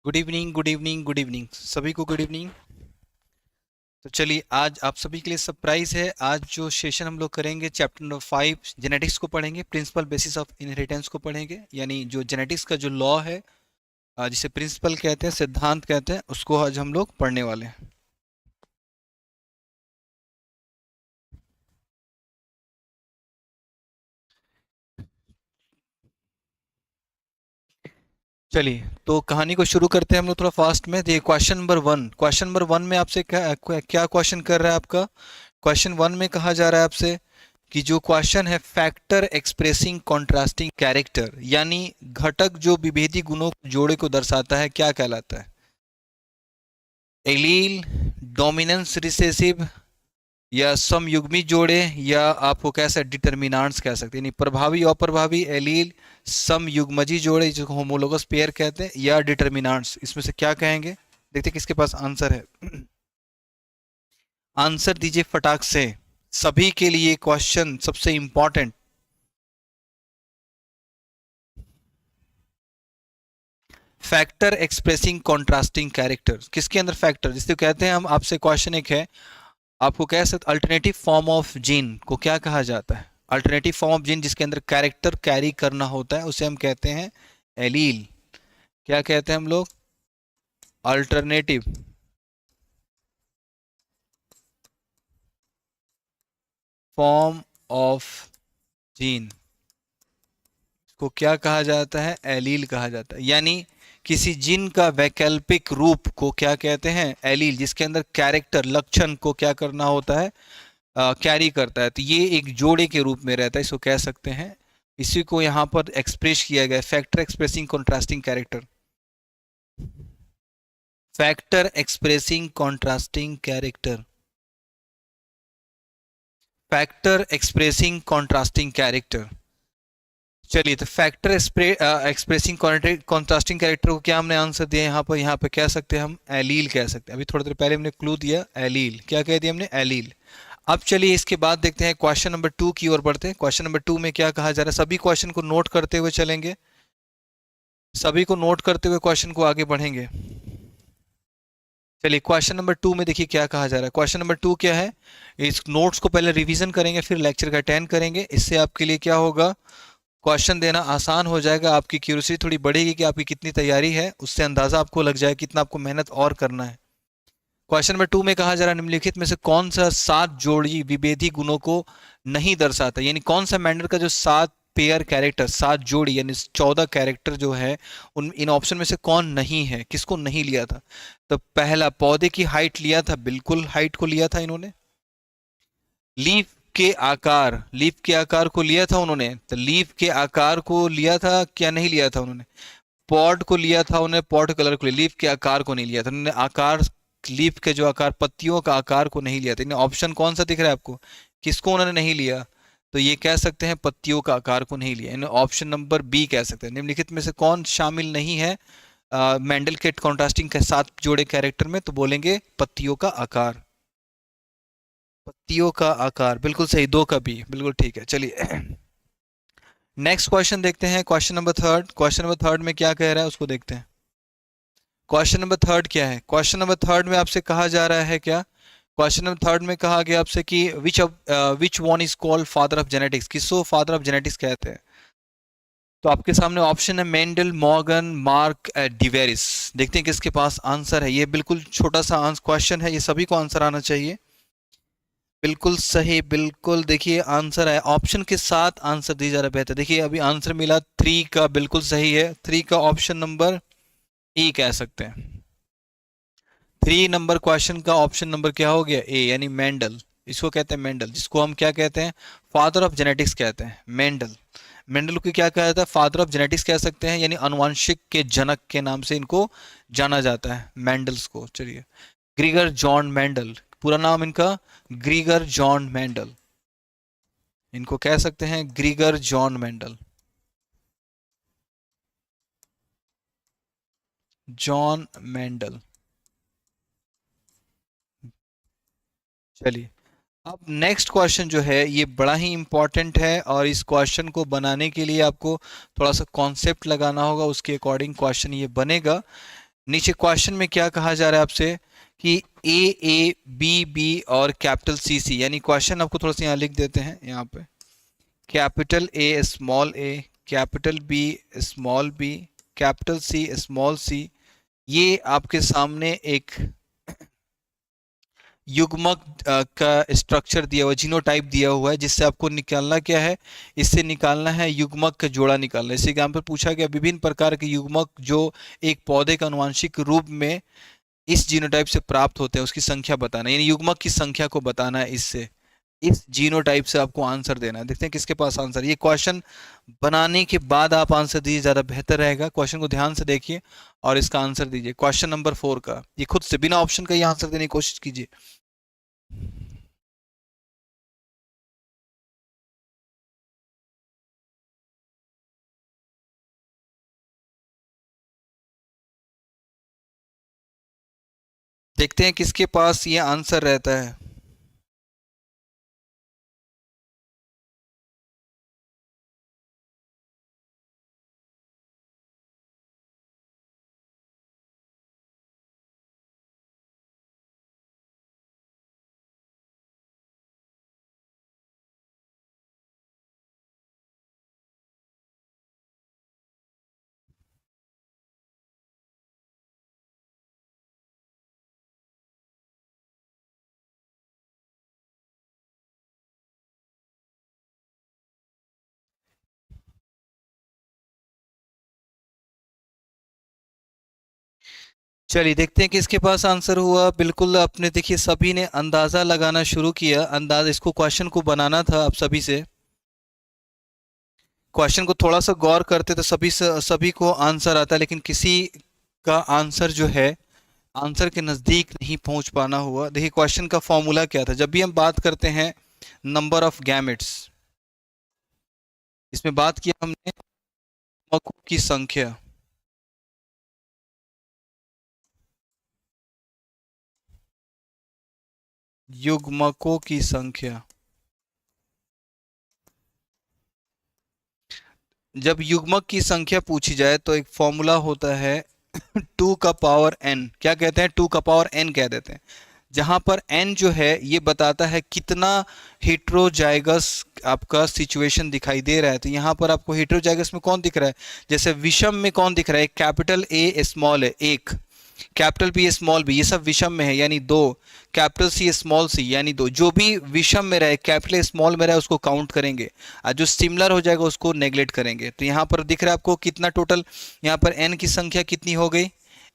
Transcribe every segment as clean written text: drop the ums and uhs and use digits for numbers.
Good evening good evening good evening सभी को good evening. तो चलिए आज आप सभी के लिए सरप्राइज है। आज जो सेशन हम लोग करेंगे चैप्टर नंबर 5 जेनेटिक्स को पढ़ेंगे, प्रिंसिपल बेसिस ऑफ इनहेरिटेंस को पढ़ेंगे, यानी जो जेनेटिक्स का जो लॉ है, जिसे प्रिंसिपल कहते हैं, सिद्धांत कहते हैं, उसको आज हम लोग पढ़ने वाले हैं। चलिए तो कहानी को शुरू करते हैं हम लोग थोड़ा फास्ट में। देखिए क्वेश्चन नंबर 1 में आपसे क्या क्या क्वेश्चन कर रहा है आपका। क्वेश्चन 1 में कहा जा रहा है आपसे कि जो क्वेश्चन है फैक्टर एक्सप्रेसिंग कॉन्ट्रास्टिंग कैरेक्टर, यानी घटक जो विभेदी गुणों जोड़े को दर्शाता है, क्या कहलाता है। एलील, डोमिनेंस रिसेसिव, या समयुग्मी जोड़े, या आपको कह सकते डिटर्मिनांट्स कह सकते हैं, यानी प्रभावी अप्रभावी, एलील, समयुग्मजी जोड़े जिसको होमोलोगस पेयर कहते हैं, या डिटर्मिनांट्स। इसमें से क्या कहेंगे, देखते हैं किसके पास आंसर है। आंसर दीजिए फटाक से, सभी के लिए क्वेश्चन सबसे important. Factor expressing contrasting character, किसके अंदर फैक्टर, जिसको कहते हैं हम, आपसे क्वेश्चन एक है, आपको कह सकते अल्टरनेटिव फॉर्म ऑफ जीन को क्या कहा जाता है। अल्टरनेटिव फॉर्म ऑफ जीन जिसके अंदर कैरेक्टर कैरी करना होता है उसे हम कहते हैं एलील। क्या कहते हैं हम लोग, अल्टरनेटिव फॉर्म ऑफ जीन को क्या कहा जाता है, एलील कहा जाता है। यानी किसी जीन का वैकल्पिक रूप को क्या कहते हैं, एलील, जिसके अंदर कैरेक्टर लक्षण को क्या करना होता है, कैरी करता है। तो ये एक जोड़े के रूप में रहता है, इसको कह सकते हैं। इसी को यहां पर एक्सप्रेस किया गया, factor expressing contrasting character. Factor expressing contrasting character, factor expressing contrasting character. चलिए तो फैक्टर एक्सप्रेसिंग कॉन्ट्रास्टिंग कैरेक्टर को क्या हमने आंसर दिया यहाँ पे कह सकते हैं हम एलील कह सकते हैं। अभी थोड़ी देर पहले हमने क्लू दिया एलील, क्या कह दिया हमने, एलील। अब चलिए इसके बाद देखते हैं क्वेश्चन नंबर 2 की ओर बढ़ते हैं। क्वेश्चन नंबर 2 में क्या कहा जा रहा है, सभी क्वेश्चन को नोट करते हुए चलेंगे, सभी को नोट करते हुए क्वेश्चन को आगे बढ़ेंगे। चलिए क्वेश्चन नंबर 2 में देखिए क्या कहा जा रहा है। क्वेश्चन नंबर 2 क्या है, इस नोट्स को पहले रिवीजन करेंगे फिर लेक्चर का अटेंड करेंगे। इससे आपके लिए क्या होगा, क्वेश्चन देना आसान हो जाएगा, आपकी क्यूरियोसिटी थोड़ी बढ़ेगी कि आपकी कितनी तैयारी है, उससे अंदाजा आपको लग जाएगा कितना आपको मेहनत और करना है। क्वेश्चन नंबर 2 में कहा जा रहा है निम्नलिखित में से कौन सा 7 जोड़ी विभेदी गुणों को नहीं दर्शाता, यानी कौन सा मैंडल का जो 7 पेयर कैरेक्टर, 7 जोड़ी यानी 14 कैरेक्टर जो है, उन इन ऑप्शन में से कौन नहीं है, किसको नहीं लिया था। तो पहला, पौधे की हाइट लिया था, बिल्कुल हाइट को लिया था इन्होंने। लीफ के आकार, लीफ के आकार को लिया था उन्होंने, तो लीफ के आकार को लिया था, क्या नहीं लिया था उन्होंने। पॉड को लिया था उन्होंने, पॉड कलर को लिया, लीफ के आकार को नहीं लिया था उन्होंने। आकार, लीफ के जो आकार, पत्तियों का आकार को नहीं लिया था। ऑप्शन कौन सा दिख रहा है आपको, किसको उन्होंने नहीं लिया, तो ये कह सकते हैं पत्तियों का आकार को नहीं लिया, ऑप्शन नंबर बी कह सकते हैं। निम्नलिखित में से कौन शामिल नहीं है मेंडल के कॉन्ट्रास्टिंग के 7 जोड़े कैरेक्टर में, तो बोलेंगे पत्तियों का आकार, पत्तियों का आकार, बिल्कुल सही, 2 का बी, बिल्कुल ठीक है। चलिए नेक्स्ट क्वेश्चन देखते हैं, क्वेश्चन नंबर 3। क्वेश्चन नंबर 3 में क्या कह रहा है उसको देखते हैं। क्वेश्चन नंबर 3 क्या है, क्वेश्चन नंबर 3 में आपसे कहा जा रहा है क्या, क्वेश्चन नंबर 3 में कहा गया आपसे कि which one is called father of genetics, किसको फादर ऑफ जेनेटिक्स कहते हैं। तो आपके सामने ऑप्शन है मेंडल, मॉर्गन, मार्क, डिवेरिस। देखते हैं किसके पास आंसर है। ये बिल्कुल छोटा सा क्वेश्चन है, ये सभी को आंसर आना चाहिए। बिल्कुल सही, बिल्कुल देखिए आंसर है, ऑप्शन के साथ आंसर दी जा रहा है बेहतर। देखिए अभी आंसर मिला 3 का, बिल्कुल सही है, 3 का ऑप्शन नंबर ई कह सकते हैं। 3 नंबर क्वेश्चन का ऑप्शन नंबर क्या हो गया, ए, यानी मेंडल। इसको कहते हैं मेंडल, जिसको हम क्या कहते हैं, फादर ऑफ जेनेटिक्स कहते हैं, मेंडल। मेंडल को क्या कहा जाता है, फादर ऑफ जेनेटिक्स कह सकते हैं, यानी अनुवांशिक के जनक के नाम से इनको जाना जाता है, मेंडल्स को। चलिए, ग्रीगर जॉन मेंडल, पूरा नाम इनका ग्रीगर जॉन मेंडल, इनको कह सकते हैं ग्रीगर जॉन मेंडल, जॉन मेंडल। चलिए अब नेक्स्ट क्वेश्चन जो है ये बड़ा ही इंपॉर्टेंट है, और इस क्वेश्चन को बनाने के लिए आपको थोड़ा सा कॉन्सेप्ट लगाना होगा, उसके अकॉर्डिंग क्वेश्चन ये बनेगा। नीचे क्वेश्चन में क्या कहा जा रहा है आपसे कि ए बी बी और कैपिटल सी सी, यानी क्वेश्चन आपको थोड़ा सा यहाँ लिख देते हैं, यहाँ पे capital A small A, capital B small B, capital C small C, ये आपके सामने एक युग्मक का स्ट्रक्चर दिया हुआ है, जीनोटाइप दिया हुआ है, जिससे आपको निकालना क्या है, इससे निकालना है युग्मक का जोड़ा निकालना है। इसी एग्जाम पर पूछा गया विभिन्न प्रकार के युग्मक जो एक पौधे का आनुवंशिक रूप में इस जीनोटाइप से प्राप्त होते हैं उसकी संख्या बताना, यानी युग्मक की संख्या को बताना है, इससे इस जीनोटाइप से आपको आंसर देना है। देखते हैं किसके पास आंसर। ये क्वेश्चन बनाने के बाद आप आंसर दीजिए, ज्यादा बेहतर रहेगा। क्वेश्चन को ध्यान से देखिए और इसका आंसर दीजिए। क्वेश्चन नंबर 4 का ये खुद से बिना ऑप्शन का ये आंसर देने की कोशिश कीजिए। देखते हैं किसके पास ये आंसर रहता है। चलिए देखते हैं किसके पास आंसर हुआ। बिल्कुल आपने देखिए सभी ने अंदाजा लगाना शुरू किया। अंदाज इसको क्वेश्चन को बनाना था आप सभी से। क्वेश्चन को थोड़ा सा गौर करते तो सभी को आंसर आता, लेकिन किसी का आंसर जो है आंसर के नज़दीक नहीं पहुंच पाना हुआ। देखिए क्वेश्चन का फॉर्मूला क्या था। जब भी हम बात करते हैं नंबर ऑफ गैमेट्स, इसमें बात किया हमने युग्मकों की संख्या, युग्मकों की संख्या। जब युग्मक की संख्या पूछी जाए तो एक फॉर्मूला होता है 2 का पावर n। क्या कहते हैं? 2 का पावर n कह देते हैं। जहां पर n जो है ये बताता है कितना हेट्रोजाइगस आपका सिचुएशन दिखाई दे रहा है। तो यहाँ पर आपको हेट्रोजाइगस में कौन दिख रहा है? जैसे विषम में कौन दिख रहा है? कैपिटल ए स्मॉल है एक, कैपिटल बी स्मॉल बी, ये सब विषम में है यानी दो, कैपिटल सी स्मॉल सी यानी दो। जो भी विषम में रहे, कैपिटल स्मॉल में रहे, उसको काउंट करेंगे और जो सिमिलर हो जाएगा उसको नेग्लेक्ट करेंगे। तो यहाँ पर दिख रहा है आपको कितना टोटल, यहाँ पर एन की संख्या कितनी हो गई।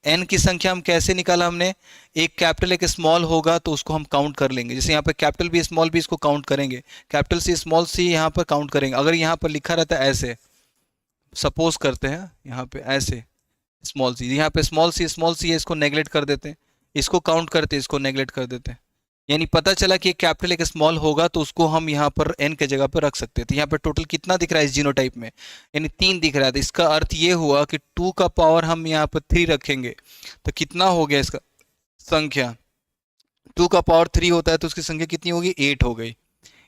एन की संख्या हम कैसे निकाला हमने? एक कैपिटल एक स्मॉल होगा तो उसको हम काउंट कर लेंगे। जैसे यहाँ पर कैपिटल बी स्मॉल बी, इसको काउंट करेंगे, कैपिटल सी स्मॉल सी यहाँ पर काउंट करेंगे। अगर यहाँ पर लिखा रहता है ऐसे, सपोज करते हैं यहाँ पे ऐसे स्मॉल सी, यहाँ पे स्मॉल सी है, इसको नेग्लेक्ट कर देते हैं, इसको काउंट करते हैं, इसको नेग्लेक्ट कर देते हैं। यानी पता चला कि एक कैपिटल एक स्मॉल होगा तो उसको हम यहाँ पर एन के जगह पर रख सकते हैं। तो यहाँ पर टोटल कितना दिख रहा है इस जीनोटाइप में? यानी 3 दिख रहा है। तो इसका अर्थ ये हुआ कि 2 का पावर हम यहाँ पर 3 रखेंगे तो कितना हो गया इसका संख्या? 2 का पावर 3 होता है तो उसकी संख्या कितनी होगी? 8 हो गई।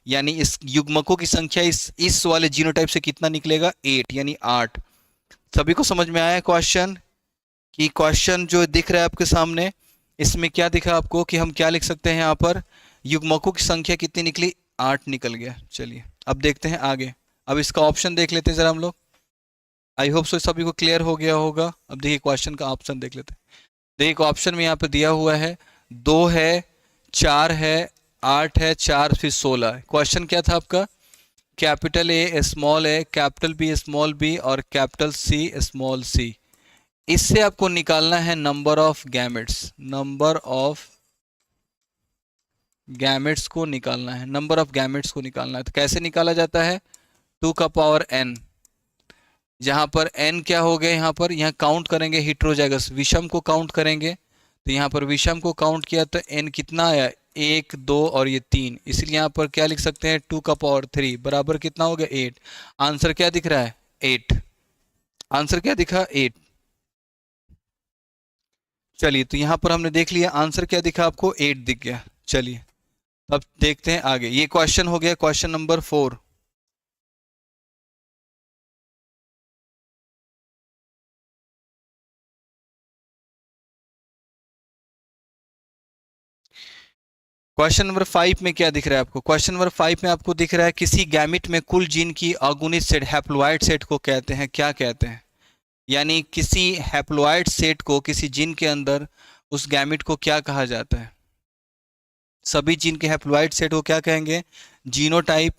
यानी इस युग्मकों की संख्या इस वाले जीनोटाइप से कितना निकलेगा? 8 यानी 8। सभी को समझ में आया क्वेश्चन? कि क्वेश्चन जो दिख रहा है आपके सामने, इसमें क्या दिखा आपको कि हम क्या लिख सकते हैं यहाँ पर? युग्मकों की संख्या कितनी निकली? 8 निकल गया। चलिए अब देखते हैं आगे। अब इसका ऑप्शन देख लेते हैं जरा हम लोग। आई होप सो सभी को क्लियर हो गया होगा। अब देखिए क्वेश्चन का ऑप्शन देख लेते हैं। देखिए ऑप्शन में यहाँ पे दिया हुआ है 2 है, 4 है, 8 है, 4 फिर 16 है। क्वेश्चन क्या था आपका? Capital A small A, capital B small B और कैपिटल सी स्मॉल सी। इससे आपको निकालना है number of gametes. Number of gametes को निकालना है, नंबर ऑफ गैमेट्स को निकालना है। तो कैसे निकाला जाता है? 2 का पावर n, जहां पर n क्या हो गया, यहाँ पर यहाँ काउंट करेंगे हिट्रोजाइगस विषम को काउंट करेंगे। तो यहाँ पर विषम को काउंट किया तो n कितना आया? 1 2 और ये 3। इसलिए यहाँ पर क्या लिख सकते हैं? 2 का पावर 3 बराबर कितना हो गया? 8। आंसर क्या दिख रहा है? 8। आंसर क्या दिखा? 8। चलिए तो यहां पर हमने देख लिया आंसर क्या दिखा आपको? 8 दिख गया। चलिए अब देखते हैं आगे। ये क्वेश्चन हो गया क्वेश्चन नंबर 4। क्वेश्चन नंबर 5 में क्या दिख रहा है आपको? क्वेश्चन नंबर 5 में आपको दिख रहा है किसी गैमिट में कुल जीन की अगुणित सेट हैप्लोइड सेट को कहते हैं, क्या कहते हैं? यानी किसी हैप्लोइड सेट को किसी जीन के अंदर उस गैमिट को क्या कहा जाता है? सभी जीन के हैप्लोइड सेट को क्या कहेंगे? जीनोटाइप,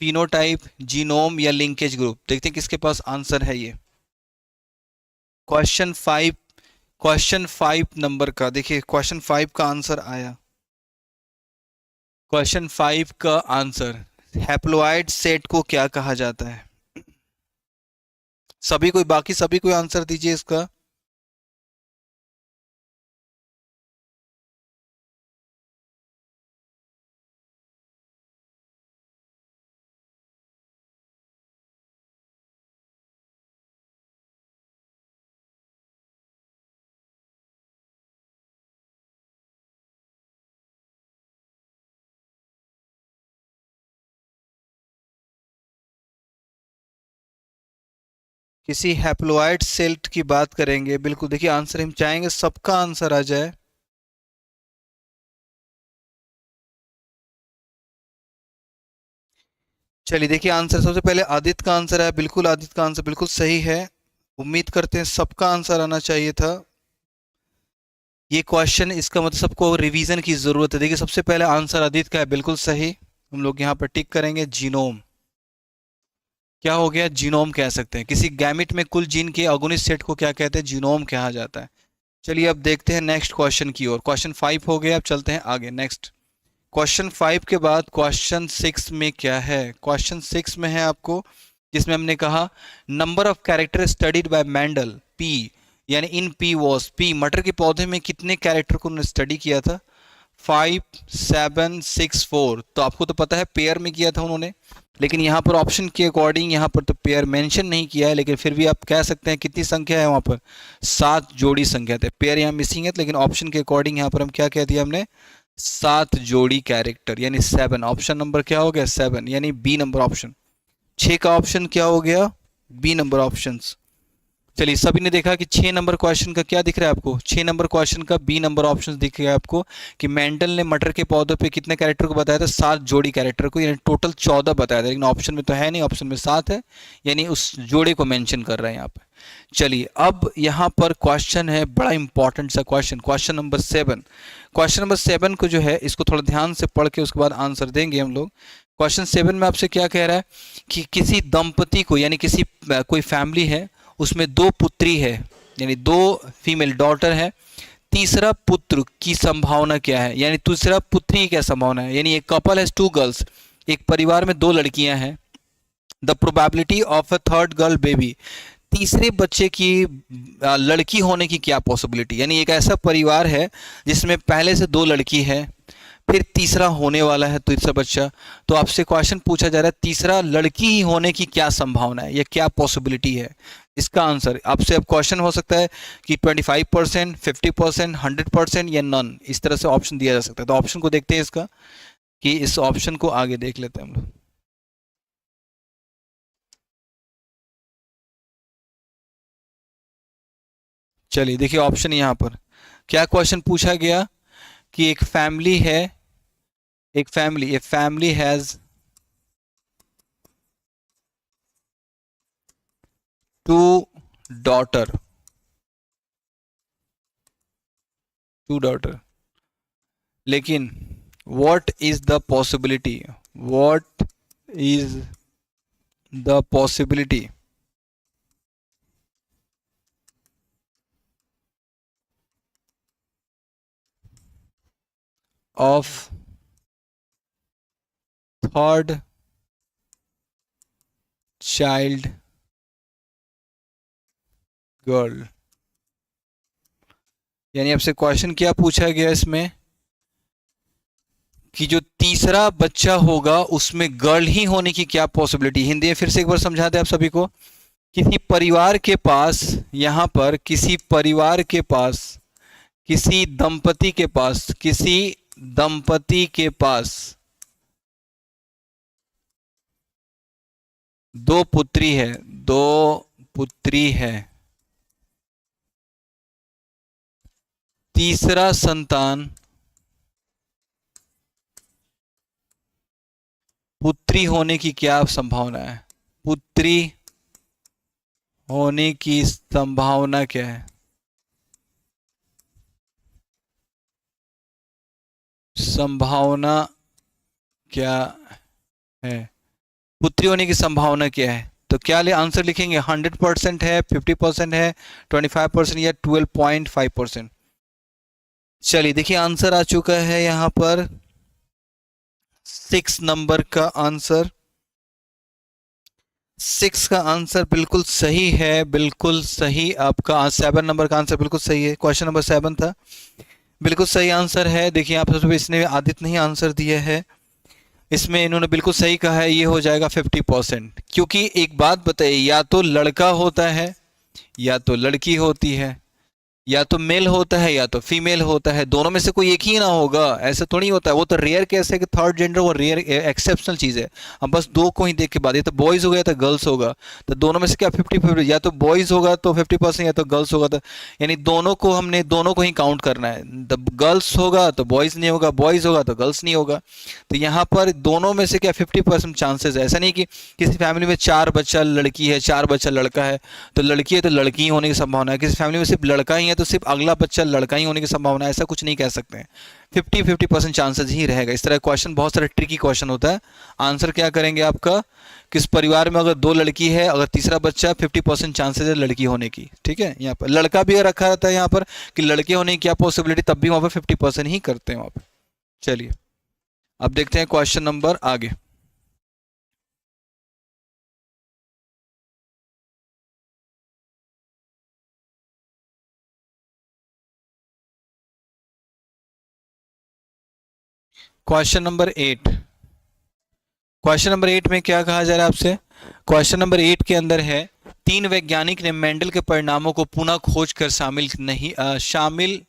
फिनोटाइप, जीनोम या लिंकेज ग्रुप? देखते हैं किसके पास आंसर है ये। क्वेश्चन 5, क्वेश्चन 5 नंबर का देखिए, क्वेश्चन 5 का आंसर आया। क्वेश्चन 5 का आंसर, हैप्लोइड सेट को क्या कहा जाता है? सभी कोई, बाकी सभी कोई आंसर दीजिए इसका। किसी हैप्लोइड सेट की बात करेंगे, बिल्कुल देखिए आंसर हम चाहेंगे सबका आंसर आ जाए। चलिए देखिए, आंसर सबसे पहले आदित्य का आंसर है, बिल्कुल आदित्य का आंसर बिल्कुल सही है। उम्मीद करते हैं सबका आंसर आना चाहिए था। ये क्वेश्चन, इसका मतलब सबको रिवीजन की जरूरत है। देखिए सबसे पहले आंसर आदित्य का है, बिल्कुल सही। हम लोग यहाँ पर टिक करेंगे। जीनोम क्या हो गया? जीनोम कह सकते हैं। किसी गैमिट में कुल जीन के अगुणित सेट को क्या कहते हैं? जीनोम कहा जाता है। चलिए अब देखते हैं नेक्स्ट क्वेश्चन की ओर। क्वेश्चन 5 हो गया, अब चलते हैं आगे नेक्स्ट। क्वेश्चन 5 के बाद क्वेश्चन 6 में क्या है? क्वेश्चन 6 में है आपको, जिसमें हमने कहा number of character studied by Mendel P, यानी इन पी वॉज पी, मटर के पौधे में कितने कैरेक्टर को उन्होंने स्टडी किया था? 5, 7, 6, 4। तो आपको तो पता है पेयर में किया था उन्होंने, लेकिन यहाँ पर ऑप्शन के अकॉर्डिंग यहाँ पर तो पेयर मेंशन नहीं किया है, लेकिन फिर भी आप कह सकते हैं कितनी संख्या है वहाँ पर? 7 जोड़ी संख्या थे। पेयर यहाँ मिसिंग है, लेकिन ऑप्शन के अकॉर्डिंग यहाँ पर हम क्या कह दिया हमने? 7 जोड़ी कैरेक्टर, यानी 7। ऑप्शन नंबर क्या हो गया? 7, यानी बी नंबर ऑप्शन। 6 का ऑप्शन क्या हो गया? B number option. चलिए सभी ने देखा कि 6 नंबर क्वेश्चन का क्या दिख रहा है आपको? 6 नंबर क्वेश्चन का बी नंबर ऑप्शन दिख रहा है आपको कि मेंडल ने मटर के पौधों पे कितने कैरेक्टर को बताया था? 7 जोड़ी कैरेक्टर को, यानी टोटल 14 बताया था, लेकिन ऑप्शन में तो है नहीं, ऑप्शन में 7 है, यानी उस जोड़े को मेंशन कर रहे हैं यहाँ पे। चलिए अब यहाँ पर क्वेश्चन है बड़ा इंपॉर्टेंट सा question, question number 7। Question number 7 को जो है इसको थोड़ा ध्यान से पढ़ के उसके बाद आंसर देंगे हम लोग। क्वेश्चन 7 में आपसे क्या कह रहा है कि किसी दंपति को, यानी किसी कोई फैमिली है, उसमें 2 पुत्री है, यानी 2 फीमेल डॉटर है, तीसरा पुत्र की संभावना क्या है? यानी तीसरा पुत्री की क्या संभावना है? यानी एक कपल है 2 गर्ल्स, एक परिवार में 2 लड़कियां हैं। The probability of a third girl baby, तीसरे बच्चे की लड़की होने की क्या पॉसिबिलिटी? यानी एक ऐसा परिवार है जिसमें पहले से 2 लड़की है, फिर तीसरा होने वाला है तीसरा बच्चा, तो आपसे क्वेश्चन पूछा जा रहा है तीसरा लड़की ही होने की क्या संभावना है या क्या पॉसिबिलिटी है? इसका आंसर आपसे अब क्वेश्चन हो सकता है कि 25%, 50%, 100% या नन, इस तरह से ऑप्शन दिया जा सकता है। तो ऑप्शन को देखते हैं इसका, कि इस ऑप्शन को आगे देख लेते हैं हम लोग। चलिए देखिए ऑप्शन यहाँ पर क्या क्वेश्चन पूछा गया कि एक फैमिली है, एक family, a family has 2 daughter, 2 daughter, लेकिन what is the possibility, what is the possibility of third child girl? यानी आपसे क्वेश्चन क्या पूछा गया इसमें कि जो तीसरा बच्चा होगा उसमें गर्ल ही होने की क्या पॉसिबिलिटी? हिंदी में फिर से एक बार समझा दें आप सभी को। किसी परिवार के पास, यहां पर किसी परिवार के पास, किसी दंपति के पास, किसी दंपति के पास 2 पुत्री है, 2 पुत्री है, तीसरा संतान पुत्री होने की क्या संभावना है? पुत्री होने की संभावना क्या है? संभावना क्या है? पुत्री होने की संभावना क्या है? तो क्या आंसर लिखेंगे? 100% है, 50% है, 25% या 12.5%? चलिए देखिए, आंसर आ चुका है यहां पर 6 नंबर का आंसर। 6 का आंसर बिल्कुल सही है, बिल्कुल सही आपका। 7 नंबर का आंसर बिल्कुल सही है, क्वेश्चन नंबर 7 था, बिल्कुल सही आंसर है। देखिए आप सबसे, इसने आदित्य नहीं आंसर दिया है, इसमें इन्होंने बिल्कुल सही कहा है, ये हो जाएगा 50%। क्योंकि एक बात बताइए, या तो लड़का होता है या तो लड़की होती है, या तो मेल होता है या तो फीमेल होता है, दोनों में से कोई एक ही ना होगा, ऐसा थोड़ी होता है। वो तो रेयर केस है कि थर्ड जेंडर, वो रेयर एक्सेप्शनल चीज है। हम बस दो को ही देख के बाद, या तो बॉयज होगा या तो गर्ल्स होगा, तो दोनों में से क्या 50-50, या तो बॉयज होगा तो 50% या तो गर्ल्स होगा, तो यानी दोनों को, हमने दोनों को ही काउंट करना है। गर्ल्स होगा तो बॉयज नहीं होगा, बॉयज होगा तो गर्ल्स नहीं होगा। तो यहाँ पर दोनों में से क्या 50% चांसेस है। ऐसा नहीं कि किसी फैमिली में 4 बच्चा लड़की है, 4 बच्चा लड़का है, तो लड़की है तो लड़की ही होने की संभावना है। किसी फैमिली में सिर्फ लड़का ही है तो सिर्फ अगला बच्चा लड़का ही होने की संभावना है, ऐसा कुछ नहीं कह सकते हैं। 50-50% चांसेस ही रहेगा। इस तरह क्वेश्चन बहुत सारा ट्रिकी क्वेश्चन होता है। आंसर क्या करेंगे आपका? किस परिवार में अगर 2 लड़की है, अगर तीसरा बच्चा, 50% चांसेस है लड़की होने की। ठीक है, यहाँ पर लड़का भी रखा रहता है यहाँ पर कि लड़के होने की क्या पॉसिबिलिटी, तब भी वहां पर 50% ही करते हैं वहां पर। चलिए अब देखते हैं क्वेश्चन नंबर आगे। Question number 8। क्वेश्चन नंबर 8 में क्या कहा जा रहा है आपसे? क्वेश्चन नंबर 8 के अंदर है, 3 वैज्ञानिक ने मेंडल के परिणामों को पुनः खोज कर शामिल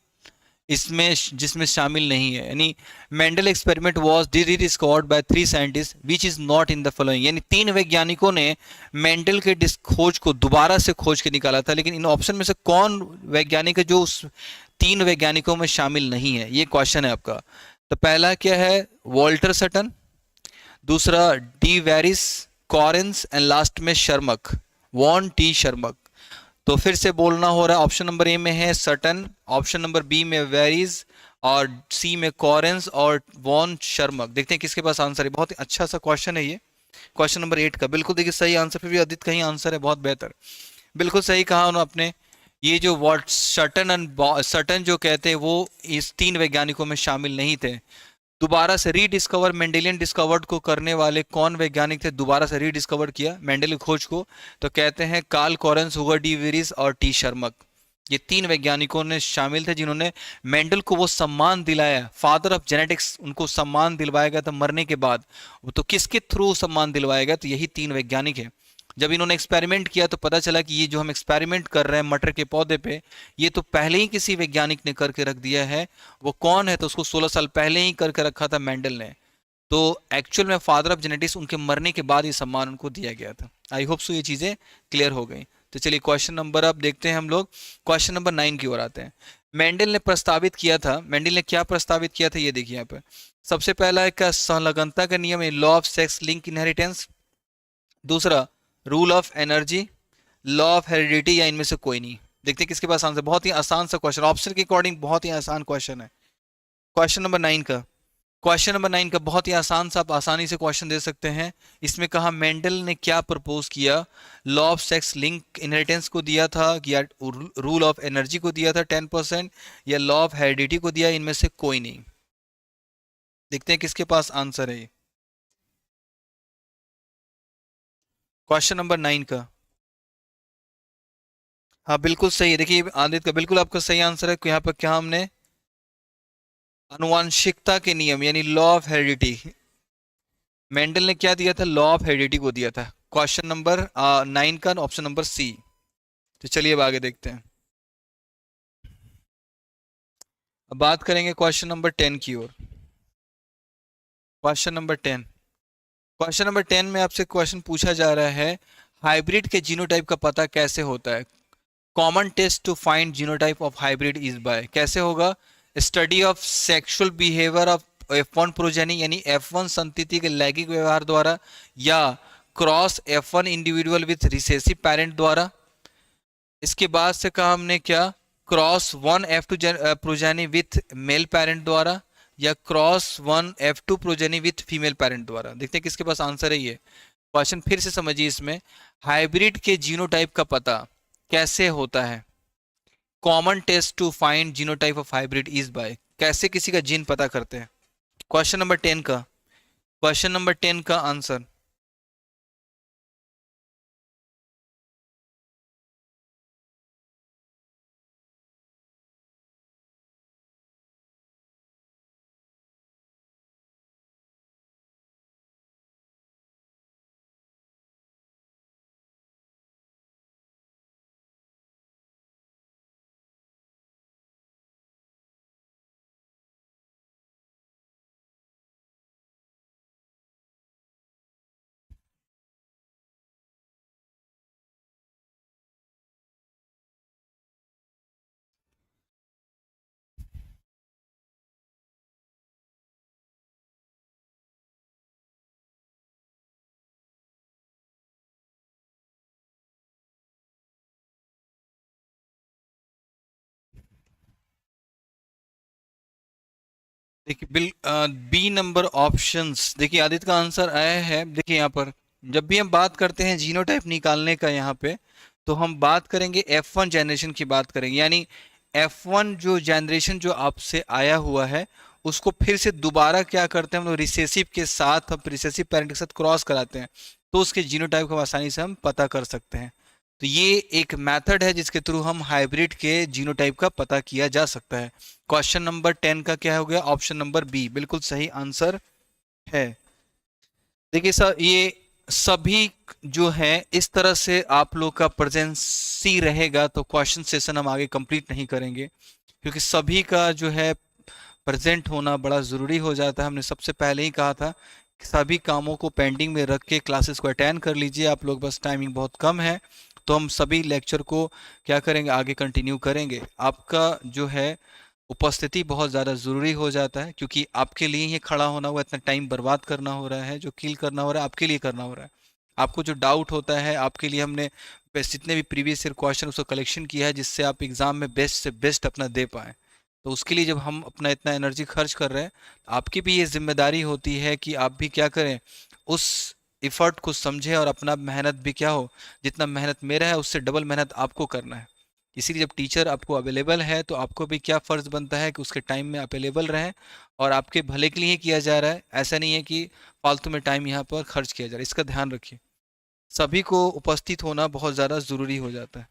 इसमें जिसमें शामिल नहीं है, यानी Mendel experiment was discovered by 3 scientist which is not in the following. यानी 3 वैज्ञानिकों ने मेंडल के खोज को दोबारा से खोज के निकाला था, लेकिन इन ऑप्शन में से कौन वैज्ञानिक है जो उस 3 वैज्ञानिकों में शामिल नहीं है? ये क्वेश्चन है आपका। तो पहला क्या है? वॉल्टर सटन, दूसरा De Vries, Correns, and last में शर्मक, वॉन टी शर्मक। तो फिर से बोलना हो रहा है, ऑप्शन नंबर ए में है सटन, ऑप्शन नंबर बी में वेरिस, और सी में कॉरेंस और वॉन शर्मक। देखते हैं किसके पास आंसर है। बहुत ही अच्छा सा क्वेश्चन है ये, क्वेश्चन नंबर 8 का। बिल्कुल देखिए सही आंसर, फिर भी आदित्य का ही आंसर है, बहुत बेहतर, बिल्कुल सही कहा उन्होंने अपने। ये जो वॉट सटन जो कहते हैं वो इस 3 वैज्ञानिकों में शामिल नहीं थे। दोबारा से रीडिस्कवर मेंडेलियन डिस्कवर्ड को करने वाले कौन वैज्ञानिक थे? दोबारा से रीडिस्कवर किया मेंडेल खोज को, तो कहते हैं कार्ल कॉरेंस, हुगर डी विरिस और टी शर्मक। ये 3 वैज्ञानिकों ने शामिल थे जिन्होंने मेंडल को वो सम्मान दिलाया, फादर ऑफ जेनेटिक्स, उनको सम्मान दिलवाया गया था मरने के बाद। तो किसके थ्रू सम्मान दिलवाया गया? तो यही 3 वैज्ञानिक है। जब इन्होंने एक्सपेरिमेंट किया तो पता चला कि ये जो हम एक्सपेरिमेंट कर रहे हैं मटर के पौधे पे, ये तो पहले ही किसी वैज्ञानिक ने करके रख दिया है। वो कौन है? तो उसको 16 साल पहले ही करके रखा था मेंडल ने। तो एक्चुअल में फादर ऑफ जेनेटिक्स, उनके मरने के बाद ये सम्मान उनको दिया गया था। आई होप सो ये चीजें क्लियर हो गई। तो चलिए क्वेश्चन नंबर अब देखते हैं हम लोग, क्वेश्चन नंबर 9 की ओर आते हैं। मेंडल ने प्रस्तावित किया था, मेंडल ने क्या प्रस्तावित किया था ये देखिए यहाँ पे। सबसे पहला एक संलग्नता का नियम, law of sex link inheritance. दूसरा rule of energy, law of heredity, या इनमें से कोई नहीं। देखते हैं किसके पास आंसर। बहुत ही आसान सा क्वेश्चन, ऑप्शन के अकॉर्डिंग बहुत ही आसान क्वेश्चन है। क्वेश्चन नंबर 9 का, क्वेश्चन नंबर 9 का बहुत ही आसान सा, आप आसानी से क्वेश्चन दे सकते हैं। इसमें कहा मेंडल ने क्या प्रपोज किया? Law of sex link inheritance को दिया था, या रूल ऑफ एनर्जी को दिया था 10%, या लॉ ऑफ हेरिडिटी को दिया, इनमें से कोई नहीं। देखते हैं किसके पास आंसर है। क्वेश्चन नंबर 9 का, हाँ बिल्कुल सही है। देखिए आदित्य का बिल्कुल आपका सही आंसर है। यहाँ पर क्या हमने आनुवांशिकता के नियम यानी लॉ ऑफ हेरिडिटी, मेंडल ने क्या दिया था? लॉ ऑफ हेरिडिटी को दिया था। क्वेश्चन नंबर 9 का ऑप्शन नंबर सी। तो चलिए अब आगे देखते हैं। अब बात करेंगे क्वेश्चन नंबर 10 की ओर। क्वेश्चन नंबर 10, क्वेश्चन नंबर 10 में आपसे क्वेश्चन पूछा जा रहा है, हाइब्रिड के जीनोटाइप का पता कैसे होता है? Common test to find genotype of hybrid is by, कैसे होगा? Study of sexual behaviour of F1 progeny यानी F1 संतति के लैंगिक व्यवहार द्वारा, या cross F1 individual with recessive parent द्वारा। इसके बाद से कहा हमने क्या, cross 1 F2 progeny with male parent द्वारा, या cross 1 F2 progeny with female parent द्वारा। देखते हैं किसके पास आंसर है ये क्वेश्चन, फिर से समझिए। इसमें हाइब्रिड के जीनोटाइप का पता कैसे होता है? Common test to find genotype of hybrid is by, कैसे किसी का जीन पता करते हैं? क्वेश्चन नंबर 10 का, क्वेश्चन नंबर 10 का आंसर। देखिए बी नंबर ऑप्शंस, देखिए आदित्य का आंसर आया है। देखिए यहाँ पर जब भी हम बात करते हैं जीनोटाइप निकालने का यहाँ पे, तो हम बात करेंगे F1 जनरेशन की बात करेंगे, यानी F1 जो जनरेशन जो आपसे आया हुआ है उसको फिर से दोबारा क्या करते हैं हम लोग, रिसेसिव के साथ, अब रिसेसिव पेरेंट के साथ क्रॉस कराते हैं, तो उसके जीनोटाइप को आसानी से हम पता कर सकते हैं। तो ये एक मेथड है जिसके थ्रू हम हाइब्रिड के जीनोटाइप का पता किया जा सकता है। क्वेश्चन नंबर 10 का क्या हो गया, ऑप्शन नंबर बी बिल्कुल सही आंसर है। देखिए सर, ये सभी जो है इस तरह से आप लोग का प्रेजेंसी रहेगा तो क्वेश्चन सेशन हम आगे कंप्लीट नहीं करेंगे, क्योंकि सभी का जो है प्रेजेंट होना बड़ा ज़रूरी हो जाता है। हमने सबसे पहले ही कहा था कि सभी कामों को पेंडिंग में रख के क्लासेस को अटेंड कर लीजिए आप लोग, बस टाइमिंग बहुत कम है, तो हम सभी लेक्चर को क्या करेंगे, आगे कंटिन्यू करेंगे। आपका जो है उपस्थिति बहुत ज़्यादा ज़रूरी हो जाता है, क्योंकि आपके लिए ये खड़ा होना हुआ, इतना टाइम बर्बाद करना हो रहा है, जो किल करना हो रहा है आपके लिए करना हो रहा है। आपको जो डाउट होता है आपके लिए हमने जितने भी प्रीवियस ईयर क्वेश्चन उसको कलेक्शन किया है, जिससे आप एग्ज़ाम में बेस्ट से बेस्ट अपना दे पाएँ। तो उसके लिए जब हम अपना इतना एनर्जी खर्च कर रहे हैं, आपकी भी ये जिम्मेदारी होती है कि आप भी क्या करें, उस इफ़र्ट को समझें और अपना मेहनत भी क्या हो, जितना मेहनत मेरा है उससे डबल मेहनत आपको करना है। इसीलिए जब टीचर आपको अवेलेबल है तो आपको भी क्या फ़र्ज़ बनता है कि उसके टाइम में अवेलेबल रहें, और आपके भले के लिए ही किया जा रहा है, ऐसा नहीं है कि फालतू में टाइम यहाँ पर खर्च किया जा रहा है। इसका ध्यान रखिए, सभी को उपस्थित होना बहुत ज़्यादा ज़रूरी हो जाता है।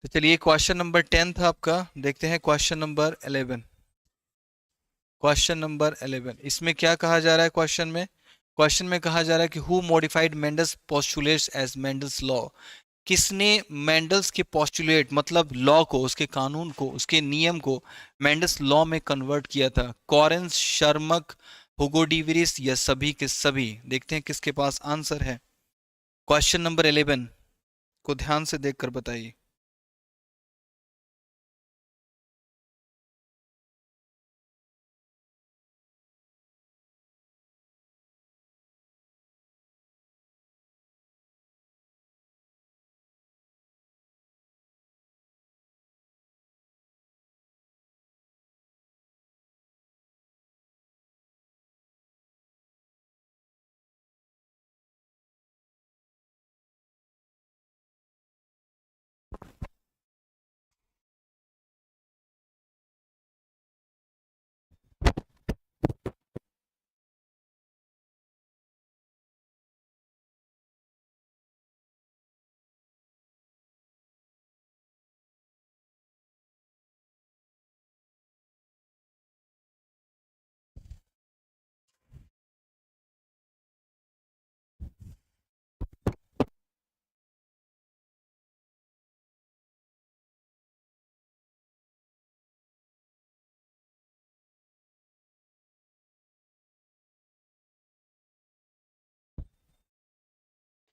तो चलिए क्वेश्चन नंबर 10 था आपका, देखते हैं क्वेश्चन नंबर 11। क्वेश्चन नंबर 11, इसमें क्या कहा जा रहा है क्वेश्चन में? क्वेश्चन में कहा जा रहा है कि who modified Mendel's postulates as Mendel's law, किसने मेंडल्स के पोस्टुलेट मतलब लॉ को, उसके कानून को, उसके नियम को मेंडल्स लॉ में कन्वर्ट किया था? कॉरेंस, शर्मक, हुगो डिविरिस, या सभी के सभी? देखते हैं किसके पास आंसर है। क्वेश्चन नंबर 11 को ध्यान से देखकर बताइए।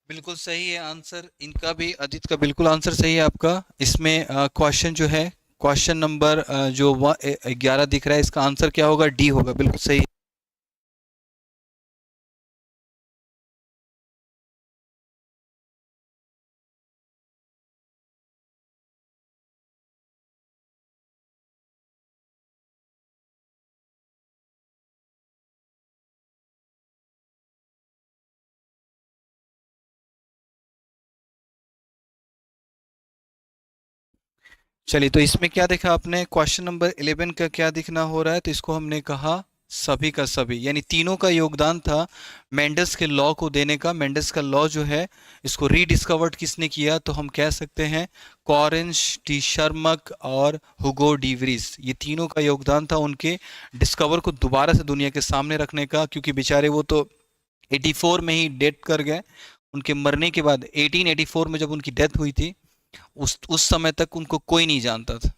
बिल्कुल सही है आंसर इनका भी, अदित का बिल्कुल आंसर सही है आपका। इसमें क्वेश्चन जो है क्वेश्चन नंबर जो 11 दिख रहा है, इसका आंसर क्या होगा? डी होगा, बिल्कुल सही। चलिए, तो इसमें क्या देखा आपने? क्वेश्चन नंबर 11 का क्या दिखना हो रहा है? तो इसको हमने कहा सभी का सभी, यानी तीनों का योगदान था मेंडल्स के लॉ को देने का। मेंडल्स का लॉ जो है, इसको रीडिस्कवर्ड किसने किया? तो हम कह सकते हैं कॉरेंस, टी शर्मक और हुगो डीवरीज। ये तीनों का योगदान था उनके डिस्कवर को दोबारा से दुनिया के सामने रखने का, क्योंकि बेचारे वो तो 84 में ही डेथ कर गए। उनके मरने के बाद 1884 में जब उनकी डेथ हुई थी, उस समय तक उनको कोई नहीं जानता था।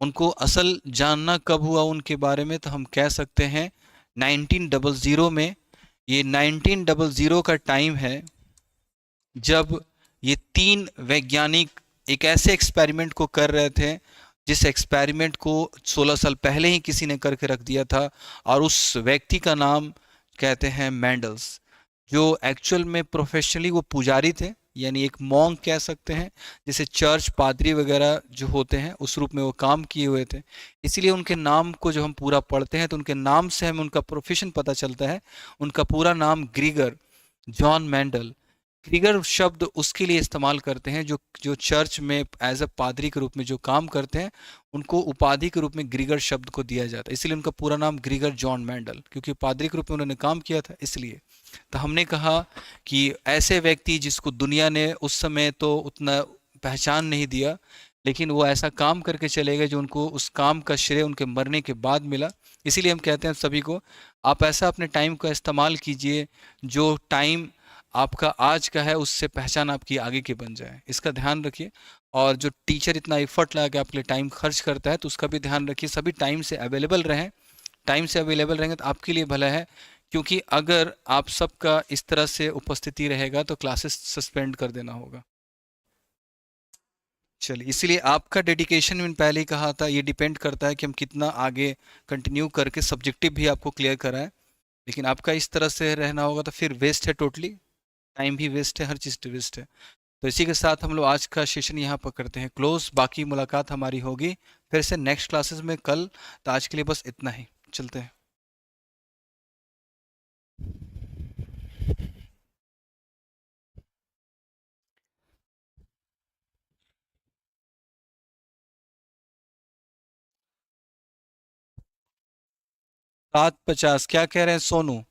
उनको असल जानना कब हुआ उनके बारे में? तो हम कह सकते हैं 1900 में। ये 1900 का टाइम है जब ये तीन वैज्ञानिक एक ऐसे एक्सपेरिमेंट को कर रहे थे जिस एक्सपेरिमेंट को 16 साल पहले ही किसी ने करके रख दिया था, और उस व्यक्ति का नाम कहते हैं मैंडल्स। जो एक्चुअल में प्रोफेशनली वो पुजारी थे, यानी एक मॉन्क कह सकते हैं, जैसे चर्च पादरी वगैरह जो होते हैं उस रूप में वो काम किए हुए थे। इसीलिए उनके नाम को जब हम पूरा पढ़ते हैं तो उनके नाम से हमें उनका प्रोफेशन पता चलता है। उनका पूरा नाम ग्रीगर जॉन मैंडल। ग्रीगर शब्द उसके लिए इस्तेमाल करते हैं जो जो चर्च में एज अ पादरी के रूप में जो काम करते हैं, उनको उपाधि के रूप में ग्रीगर शब्द को दिया जाता है। इसीलिए उनका पूरा नाम ग्रीगर जॉन मैंडल, क्योंकि पादरी के रूप में उन्होंने काम किया था इसलिए। तो हमने कहा कि ऐसे व्यक्ति जिसको दुनिया ने उस समय तो उतना पहचान नहीं दिया, लेकिन वो ऐसा काम करके चले गए जो उनको उस काम का श्रेय उनके मरने के बाद मिला। इसीलिए हम कहते हैं सभी को, आप ऐसा अपने टाइम का इस्तेमाल कीजिए जो टाइम आपका आज का है उससे पहचान आपकी आगे की बन जाए, इसका ध्यान रखिए। और जो टीचर इतना एफर्ट लगा के आपके लिए टाइम खर्च करता है तो उसका भी ध्यान रखिए, सभी टाइम से अवेलेबल रहें। टाइम से अवेलेबल रहेंगे तो आपके लिए भला है, क्योंकि अगर आप सबका इस तरह से उपस्थिति रहेगा तो क्लासेस सस्पेंड कर देना होगा। चलिए, इसीलिए आपका डेडिकेशन मैंने पहले ही कहा था, ये डिपेंड करता है कि हम कितना आगे कंटिन्यू करके सब्जेक्टिव भी आपको क्लियर कराएं। लेकिन आपका इस तरह से रहना होगा तो फिर वेस्ट है, टोटली टाइम भी वेस्ट है, हर चीज़ वेस्ट है। तो इसी के साथ हम लोग आज का सेशन यहाँ पर करते हैं क्लोज। बाकी मुलाकात हमारी होगी फिर से नेक्स्ट क्लासेस में कल। तो आज के लिए बस इतना ही, चलते हैं। 7:50 क्या कह रहे हैं सोनू?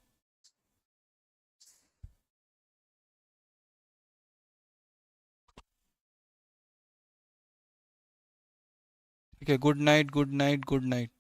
ठीक है, good night, good night, good night.